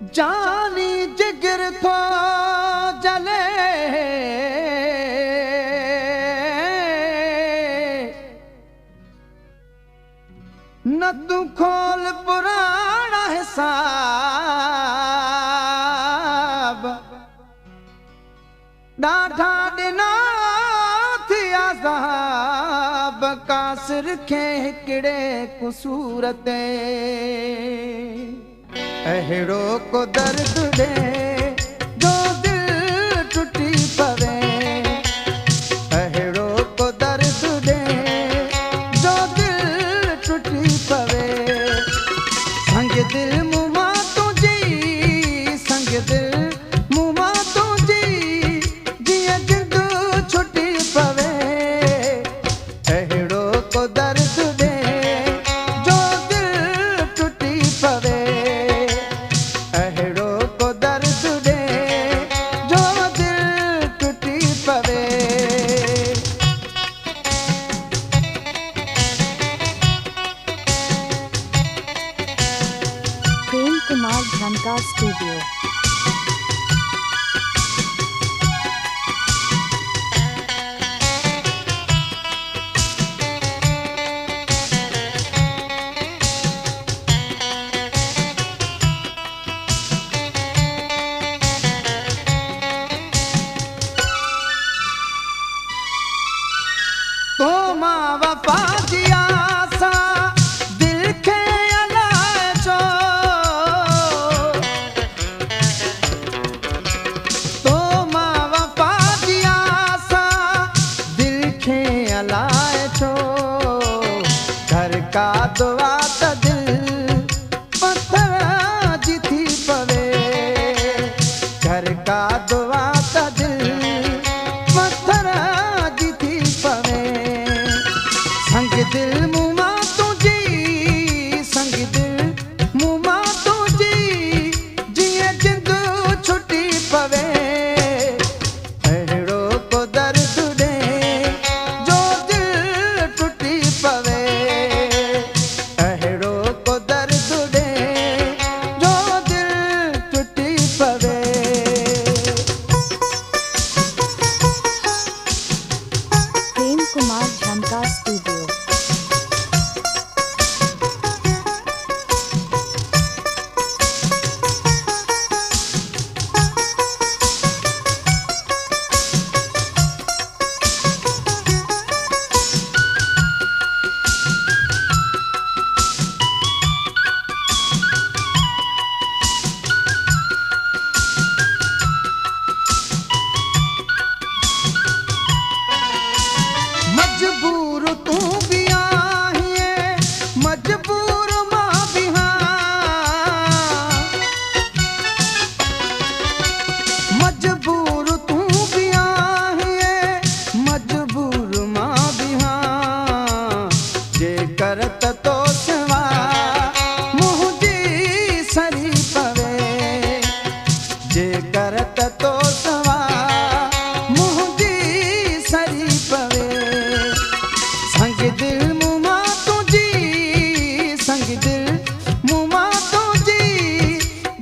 जानी जिगर थो जले न तू खोल पुराना हिसाब ॾाढा ॾिना थी अज़ाब कासिर खे हिकिड़े कुसूर ते अहिड़ो को दर्द ॾे जो दिल टुटी पवे अहिड़ो को दर्द ॾे जो दिल टुटी पवे संग दिल मूं मां तुंहिंजी संग दिल मूं मां तुंहिंजी जीअं जिंद छुटी पवे अहिड़ो को दर्द ॾे जो दिल टुटी पवे अहिड़ो को दर्द ॾे जो दिल टुटी पवे प्रेम कुमार झनका स्टूडियो। तो मां वफा जी आसा दिल खे अलाए छो तो मां वफा जी आसा दिल खे अलाए छो घर का दुआ त दिल पत्थर जी थी पवे घर का दुआ त दिल पत्थर जी थी पवे संग दिल मूं मां तुंहिंजी संग दिल मूं मां तुंहिंजी जीअं जिंद छुटी पवे अहिड़ो को दर्द ॾे जो दिल टुटी पवे अहिड़ो को दर्द ॾे जो दिल टुटी पवे प्रेम कुमार झनका स्टूडियो। मजबूर तू भी आहिए मजबूर मां भी हाँ मजबूर तू भी आहिए मजबूर मां भी हाँ जे करत तो सिवा मुंहिंजी सरी पवे जे करत तो सिवा मुंहिंजी सरी पवे संग दिल मूं मां तुंहिंजी संग दिल मूं मां तुंहिंजी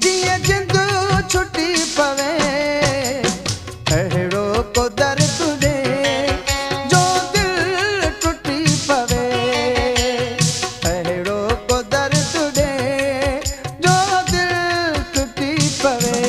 जीअं जिंद छुटी पवे अहिड़ो को दर्द ॾे जो दिल टुटी पवे अहिड़ो को दर्द ॾे जो दिल टुटी पवे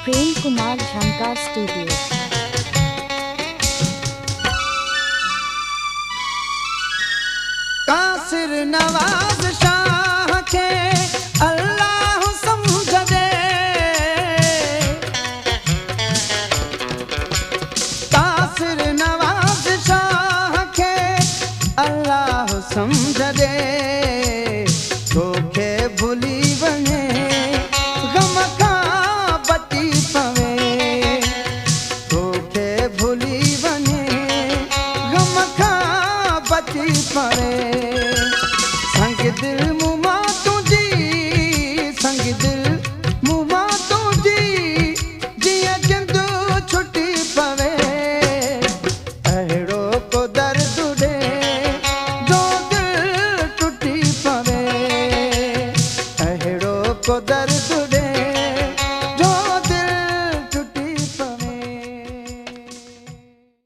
प्रेम कुमार झनका स्टूडियो। कासिर नवाज शाह खे अल्लाह सम्झ दे कासिर नवाज शाह खे अल्लाह सम्झ दे तोखे भुली वञे गम खां बची पवे तोखे भुली वञे बची पवे संग दिल मुमा तुझी संग दिल मुमा तुझी जिया जिंद छुटी पवे अहिड़ो को दर्द ॾे जो दिल टुटी पवे अहिड़ो को दर्द ॾे